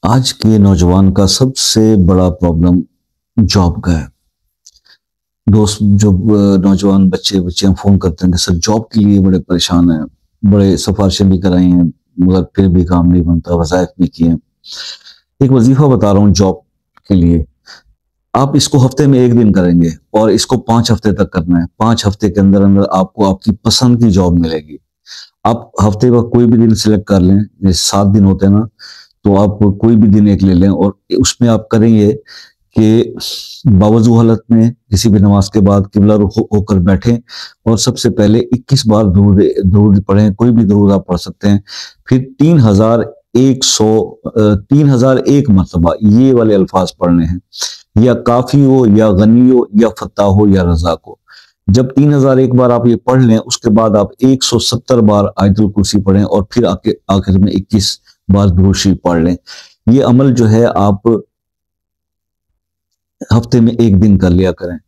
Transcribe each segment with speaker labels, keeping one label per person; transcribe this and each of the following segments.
Speaker 1: آج کے نوجوان کا سب سے بڑا پرابلم جاب کا ہے۔ دوست جو نوجوان بچے فون کرتے ہیں کہ سر جاب کے لیے بڑے پریشان ہیں، بڑے سفارشیں بھی کرائی ہیں مگر پھر بھی کام نہیں بنتا، وظائف بھی کیے ہیں۔ ایک وظیفہ بتا رہا ہوں جاب کے لیے، آپ اس کو ہفتے میں 1 دن کریں گے اور اس کو 5 ہفتے تک کرنا ہے۔ 5 ہفتے کے اندر اندر آپ کو آپ کی پسند کی جاب ملے گی۔ آپ ہفتے کا کوئی بھی دن سلیکٹ کر لیں، جیسے 7 دن ہوتے ہیں نا، تو آپ کوئی بھی دن ایک لے لیں اور اس میں آپ کریں گے کہ باوضو حالت میں کسی بھی نماز کے بعد قبلہ رخ ہو کر بیٹھیں اور سب سے پہلے 21 بار درود پڑھیں، کوئی بھی درود آپ پڑھ سکتے ہیں۔ پھر 3001 مرتبہ یہ والے الفاظ پڑھنے ہیں، یا کافی ہو یا غنی ہو یا فتح ہو یا رزاق ہو۔ جب 3001 بار آپ یہ پڑھ لیں، اس کے بعد آپ 170 بار آیت الکرسی پڑھیں اور پھر آخر میں 21 بار درود شریف پڑھ لیں۔ یہ عمل جو ہے آپ ہفتے میں 1 دن کر لیا کریں۔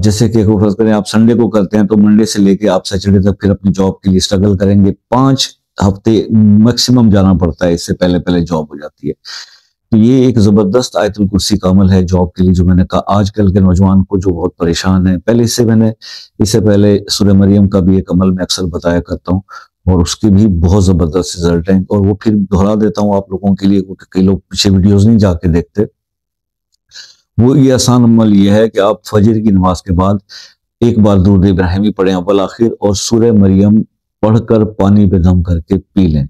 Speaker 1: جیسے کہ فرض کریں آپ سنڈے کو کرتے ہیں تو منڈے سے لے کے آپ سیٹرڈے تک پھر اپنی جاب کے لیے اسٹرگل کریں گے۔ 5 ہفتے میکسیمم جانا پڑتا ہے، اس سے پہلے پہلے جاب ہو جاتی ہے۔ تو یہ ایک زبردست آیت الکرسی کا عمل ہے جاب کے لیے، جو میں نے کہا آج کل کے نوجوان کو جو بہت پریشان ہے۔ اس سے پہلے سورہ مریم کا بھی ایک عمل میں اکثر بتایا کرتا ہوں اور اس کے بھی بہت زبردست رزلٹ ہیں، اور وہ پھر دہرا دیتا ہوں آپ لوگوں کے لیے کیونکہ کئی لوگ پیچھے ویڈیوز نہیں جا کے دیکھتے۔ وہ یہ آسان عمل یہ ہے کہ آپ فجر کی نماز کے بعد 1 بار درود ابراہیمی پڑھیں اول آخر، اور سورہ مریم پڑھ کر پانی پہ دم کر کے پی لیں۔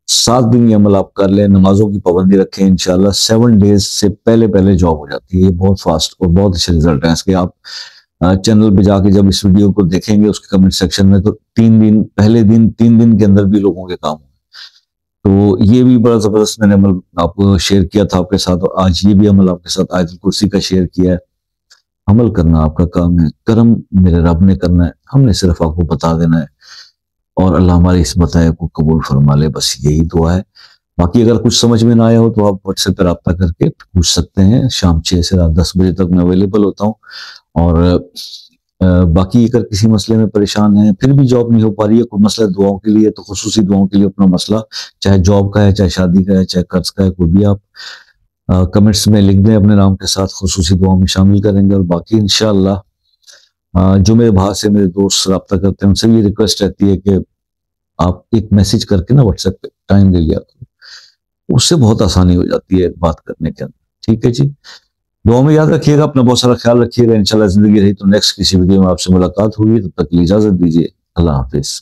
Speaker 1: 7 دن یہ عمل آپ کر لیں، نمازوں کی پابندی رکھیں، انشاءاللہ 7 ڈیز سے پہلے پہلے جاب ہو جاتی ہے۔ یہ بہت فاسٹ اور بہت اچھے رزلٹ ہیں اس کے۔ آپ چینل پہ جا کے جب اس ویڈیو کو دیکھیں گے اس کے کمنٹ سیکشن میں، تو 3 دن کے اندر بھی لوگوں کے کام ہوں۔ تو یہ بھی بڑا زبردست میں نے عمل آپ کو شیئر کیا تھا آپ کے ساتھ، اور آج یہ بھی عمل آپ کے ساتھ آیت الکرسی کا شیئر کیا ہے۔ عمل کرنا آپ کا کام ہے، کرم میرے رب نے کرنا ہے، ہم نے صرف آپ کو بتا دینا ہے، اور اللہ ہماری اس بتائے کو قبول فرما لے، بس یہی دعا ہے۔ باقی اگر کچھ سمجھ میں نہ آیا ہو تو آپ واٹس ایپ پہ رابطہ کر کے پوچھ سکتے ہیں۔ شام 6 سے رات 10 بجے تک میں اویلیبل ہوتا ہوں، اور باقی اگر کسی مسئلے میں پریشان ہیں، پھر بھی جاب نہیں ہو پا رہی ہے، کوئی مسئلہ دعاؤں کے لیے، تو خصوصی دعاؤں کے لیے اپنا مسئلہ، چاہے جاب کا ہے، چاہے شادی کا ہے، چاہے قرض کا ہے، کوئی بھی آپ کمنٹس میں لکھ دیں اپنے نام کے ساتھ، خصوصی دعاؤں میں شامل کریں گے۔ اور باقی انشاءاللہ جو میرے باہر سے میرے دوست رابطہ کرتے ہیں ان سے یہ ریکویسٹ رہتی ہے کہ آپ ایک میسج کر کے نا واٹس ایپ پہ ٹائم دے لیا کرو، اس سے بہت آسانی ہو جاتی ہے بات کرنے کے اندر۔ ٹھیک ہے جی، دعا میں یاد رکھیے گا، اپنا بہت سارا خیال رکھیے گا۔ انشاءاللہ زندگی رہی تو نیکسٹ کسی ویڈیو میں آپ سے ملاقات ہوگی، تب تک اجازت دیجیے، اللہ حافظ۔